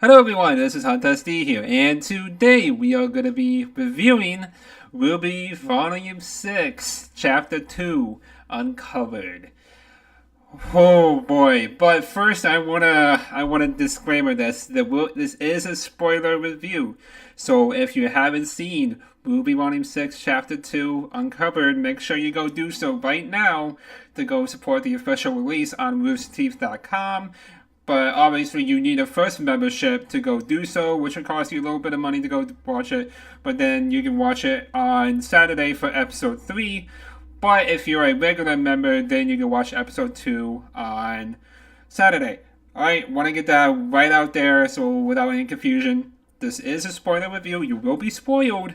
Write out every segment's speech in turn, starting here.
Hello everyone, this is Huntesty here, and today we are going to be reviewing RWBY Volume 6, Chapter 2, Uncovered. Oh boy, but first I wanna disclaimer this is a spoiler review. So if you haven't seen RWBY Volume 6, Chapter 2, Uncovered, make sure you go do so right now to go support the official release on roosterteeth.com. But obviously, you need a first membership to go do so, which will cost you a little bit of money to go watch it. But then you can watch it on Saturday for episode 3. But if you're a regular member, then you can watch episode 2 on Saturday. Alright, want to get that right out there so without any confusion. This is a spoiler review. You will be spoiled.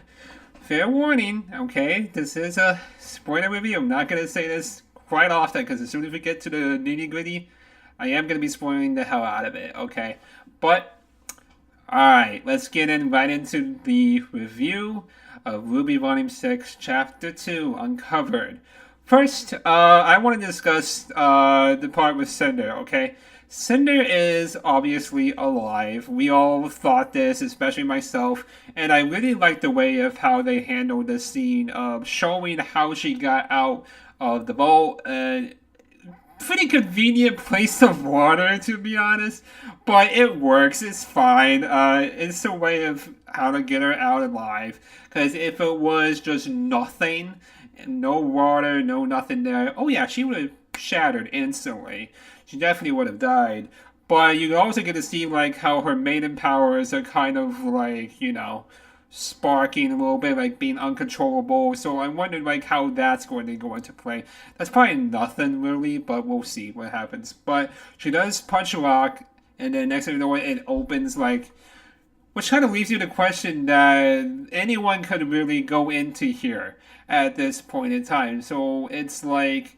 Fair warning, okay? This is a spoiler review. I'm not going to say this quite often because as soon as we get to the nitty gritty, I am going to be spoiling the hell out of it, okay? But, alright, let's get right into the review of RWBY Volume 6, Chapter 2, Uncovered. First, I want to discuss the part with Cinder, okay? Cinder is obviously alive. We all thought this, especially myself, and I really like the way of how they handled the scene of showing how she got out of the boat and pretty convenient place of water, to be honest, but it works. It's fine. It's a way of how to get her out alive. Because if it was just nothing, no water, no nothing there, oh yeah, she would have shattered instantly. She definitely would have died. But you also get to see like how her maiden powers are kind of like, sparking a little bit, like being uncontrollable. So I wondered like how that's going to go into play. That's probably nothing really, but we'll see what happens. But she does punch a rock, and then next thing you know, it opens like, which kind of leaves you to question that anyone could really go into here at this point in time. So it's like,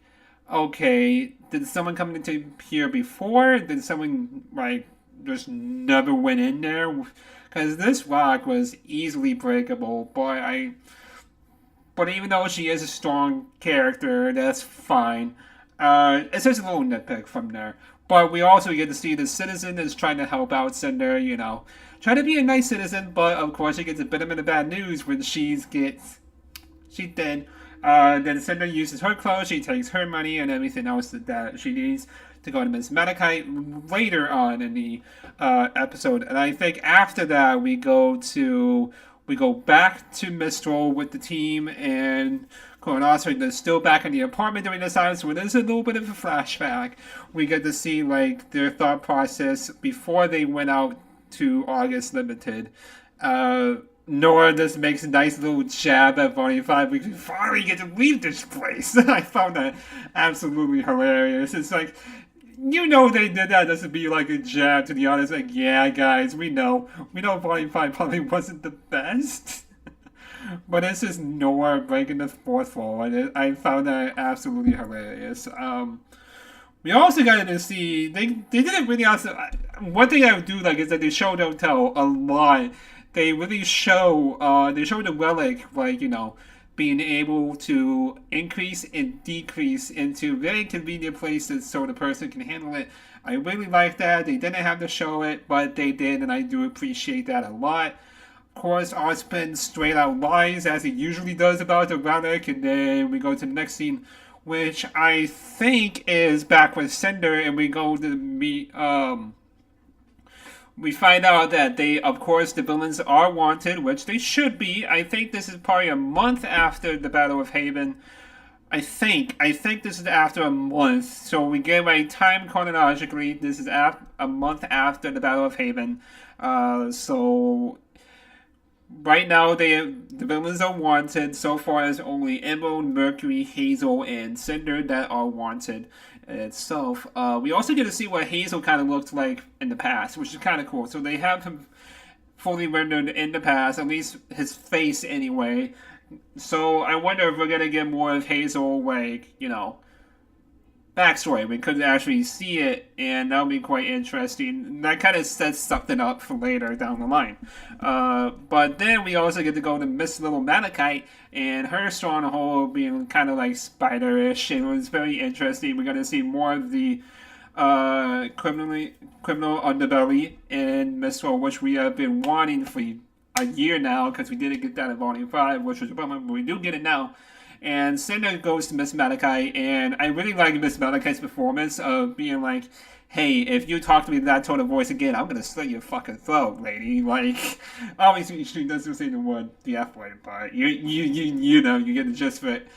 okay, did someone come into here before? Did someone like just never went in there? Because this rock was easily breakable, but even though she is a strong character, that's fine. It's just a little nitpick from there. But we also get to see the citizen is trying to help out Cinder, trying to be a nice citizen, but of course she gets a bit of bad news when she's dead. Then Cinder uses her clothes, she takes her money and everything else that she needs to go to Miss Malachi later on in the episode. And I think after that we go back to Mistral with the team, and Colonoscopy is still back in the apartment during this time, so there's a little bit of a flashback. We get to see like their thought process before they went out to August Limited. Nora just makes a nice little jab at Volume 5. We finally get to leave this place. I found that absolutely hilarious. It's like, they did that just to be like a jab to the audience. Like, yeah, guys, we know Volume 5 probably wasn't the best. But it's just Nora breaking the fourth wall. And I found that absolutely hilarious. We also got to see, they did it really awesome. One thing I would do like is that they show don't tell a lot. They really show the relic, like, being able to increase and decrease into very convenient places so the person can handle it. I really like that. They didn't have to show it, but they did, and I do appreciate that a lot. Of course, Ospen straight out lies, as he usually does about the relic, and then we go to the next scene, which I think is back with Cinder, and we go to meet, we find out that of course, the villains are wanted, which they should be. I think this is probably a month after the Battle of Haven. I think this is after a month. So we get my time chronologically. This is a month after the Battle of Haven. So right now, the villains are wanted. So far, as only Emerald, Mercury, Hazel, and Cinder that are wanted itself. We also get to see what Hazel kind of looked like in the past, which is kind of cool. So they have him fully rendered in the past, at least his face anyway. So I wonder if we're going to get more of Hazel, like, backstory. We could actually see it, and that would be quite interesting. That kind of sets something up for later down the line. But then we also get to go to Miss Little Malachite and her stronghold being kind of like spider-ish. It was very interesting. We're going to see more of the criminal underbelly in Mistral, which we have been wanting for a year now because we didn't get that in Volume 5, which was a bummer, but we do get it now. And Cinder goes to Miss Malachi, and I really like Miss Malachi's performance of being like, hey, if you talk to me in that tone of voice again, I'm gonna slit your fucking throat, lady. Like, obviously she doesn't say the word, the F word, but you know, you get the gist of it.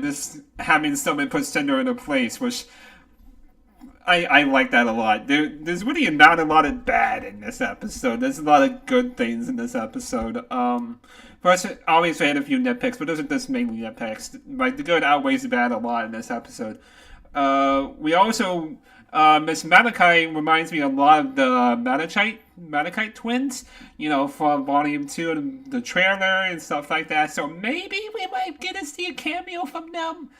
This having someone put Cinder in a place, which I like that a lot. There's really not a lot of bad in this episode. There's a lot of good things in this episode. First, obviously I had a few nitpicks, but those are just mainly nitpicks. Like, the good outweighs the bad a lot in this episode. We also, Miss Malachi reminds me a lot of the Malachi Twins, you know, from Volume 2 and the trailer and stuff like that. So maybe we might get to see a cameo from them.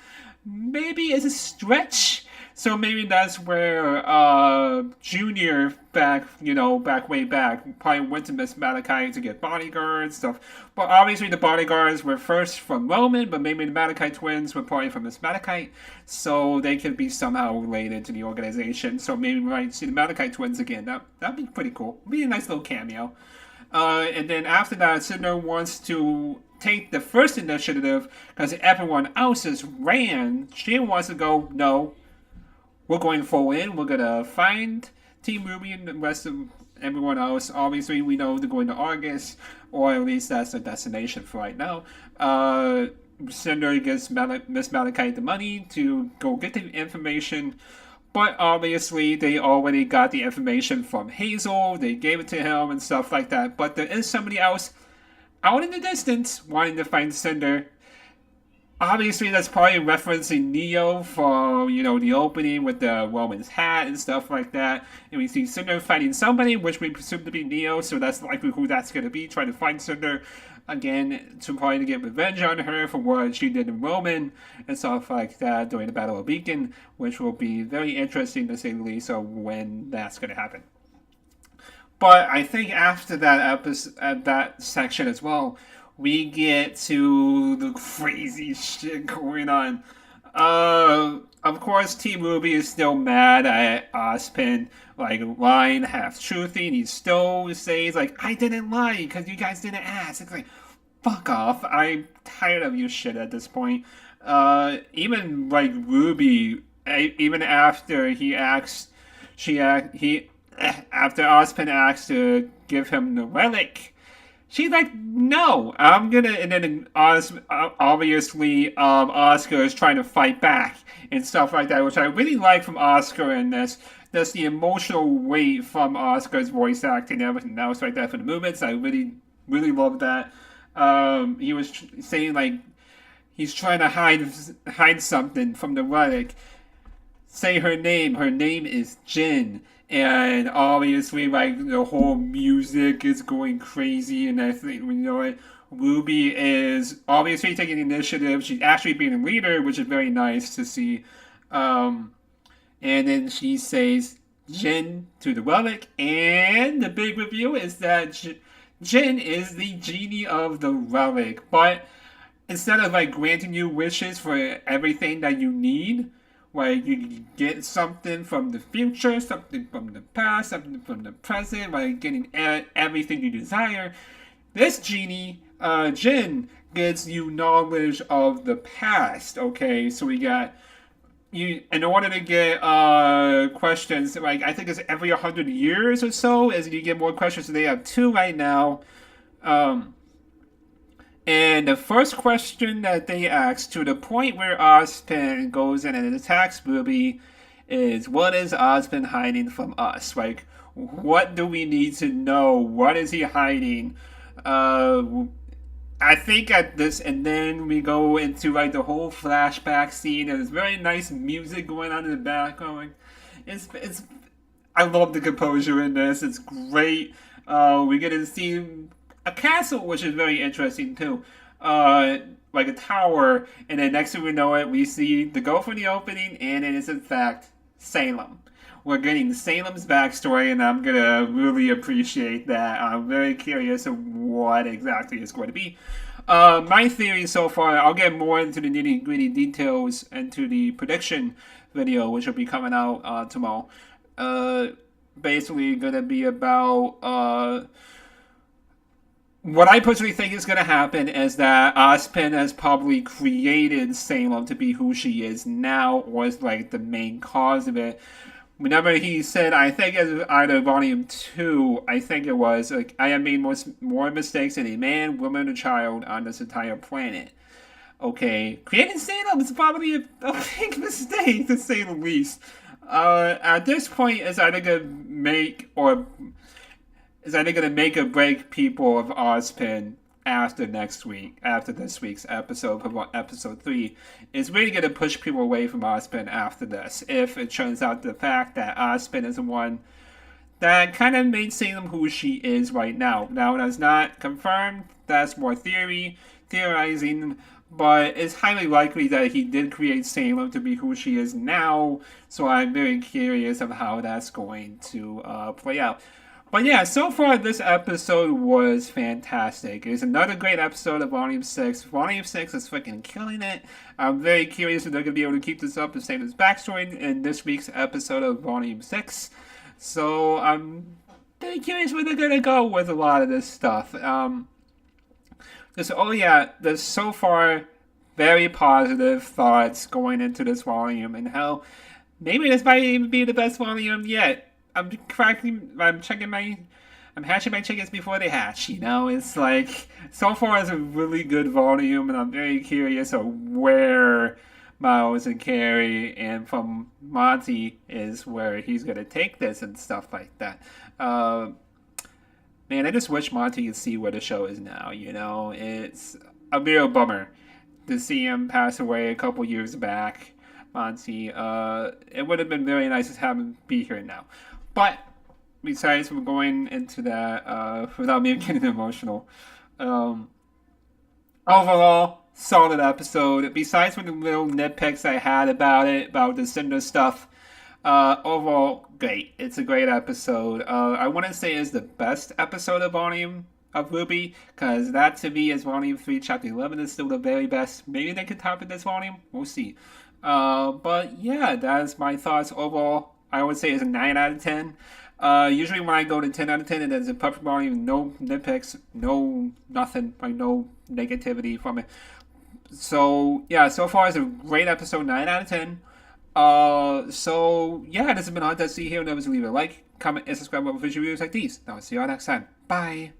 Maybe it's a stretch. So maybe that's where Junior way back, probably went to Miss Malachi to get bodyguards stuff. But obviously the bodyguards were first from Roman, but maybe the Malachi Twins were probably from Miss Malachi, so they could be somehow related to the organization. So maybe we might see the Malachi Twins again. That'd be pretty cool. Be a nice little cameo. And then after that, Cinder wants to take the first initiative because everyone else has ran. She wants to go, no, we're going full in. We're going to find Team RWBY and the rest of everyone else. Obviously, we know they're going to August, or at least that's the destination for right now. Cinder gives Miss Malachi the money to go get the information, but obviously they already got the information from Hazel. They gave it to him and stuff like that. But there is somebody else out in the distance wanting to find Cinder. Obviously, that's probably referencing Neo from, you know, the opening with the Roman's hat and stuff like that. And we see Cinder fighting somebody, which we presume to be Neo, so that's likely who that's going to be, trying to find Cinder again to probably get revenge on her for what she did in Roman and stuff like that during the Battle of Beacon, which will be very interesting to say the least of when that's going to happen. But I think after that episode, that section as well, we get to the crazy shit going on. Of course, Team RWBY is still mad at Ozpin, like, lying, half-truthing. He still says, like, I didn't lie because you guys didn't ask. It's like, fuck off. I'm tired of your shit at this point. Even, like, RWBY, even after after Ozpin asks to give him the relic, she's like, no, I'm gonna, and then obviously Oscar is trying to fight back and stuff like that, which I really like from Oscar in this. There's the emotional weight from Oscar's voice acting and everything else like that for the movements. I really, really love that. He was saying, like, he's trying to hide something from the relic. Say her name. Her name is Jin. And obviously, like, the whole music is going crazy, and I think, you know what, RWBY is obviously taking the initiative. She's actually being a leader, which is very nice to see. And then she says Jin to the relic, and the big reveal is that Jin is the genie of the relic. But instead of, like, granting you wishes for everything that you need, like, you get something from the future, something from the past, something from the present, like getting everything you desire. This genie, Jin, gives you knowledge of the past, okay? So we got, in order to get questions, like, I think it's every 100 years or so, as you get more questions. So they have 2 right now. And the first question that they ask, to the point where Ozpin goes in and attacks RWBY, is, what is Ozpin hiding from us? Like, what do we need to know? What is he hiding? I think at this, and then we go into, like, the whole flashback scene. There's very nice music going on in the background. It's I love the composure in this. It's great. We get to see a castle, which is very interesting too, like a tower, and then next thing we know it, we see the go for the opening, and it is in fact Salem. We're getting Salem's backstory, and I'm gonna really appreciate that. I'm very curious of what exactly it's going to be. My theory so far, I'll get more into the nitty gritty details into the prediction video, which will be coming out tomorrow. Uh, Basically, gonna be about what I personally think is going to happen is that Ozpin has probably created Salem to be who she is now, was like the main cause of it. Whenever he said, I think it's either Volume 2, I think it was, like, I have made more mistakes than a man, woman, or child on this entire planet. Okay, creating Salem is probably a big mistake, to say the least. At this point, it's either going to make or is either going to make or break people of Ozpin after this week's episode, episode 3. It's really going to push people away from Ozpin after this, if it turns out the fact that Ozpin is the one that kind of made Salem who she is right now. Now, that's not confirmed, that's more theorizing, but it's highly likely that he did create Salem to be who she is now, so I'm very curious of how that's going to play out. But yeah, so far this episode was fantastic. It's another great episode of Volume 6. Volume 6 is freaking killing it. I'm very curious if they're going to be able to keep this up the same as backstory in this week's episode of Volume 6. So I'm very curious where they're going to go with a lot of this stuff. There's so far very positive thoughts going into this volume, and how maybe this might even be the best volume yet. I'm hatching my chickens before they hatch, you know? It's like, so far it's a really good volume, and I'm very curious of where Miles and Carrie and from Monty is where he's going to take this and stuff like that. Man, I just wish Monty could see where the show is now, you know? It's a real bummer to see him pass away a couple years back, Monty. It would have been very nice to have him be here now. But besides from going into that, without me getting emotional, overall, solid episode. Besides from the little nitpicks I had about it, about the Cinder stuff, overall, great. It's a great episode. I want to say it's the best episode of Volume of RWBY, because that to me is Volume 3, Chapter 11 is still the very best. Maybe they could top it this volume. We'll see. But yeah, that's my thoughts overall. I would say it's a 9 out of 10. Usually when I go to 10 out of 10, it is a perfect volume, no nitpicks, no nothing, like no negativity from it. So yeah, so far it's a great episode, 9 out of 10. So yeah, this has been Hot Dusty here. Never leave a like, comment, and subscribe for visual reviews like these. Now I'll see y'all next time. Bye.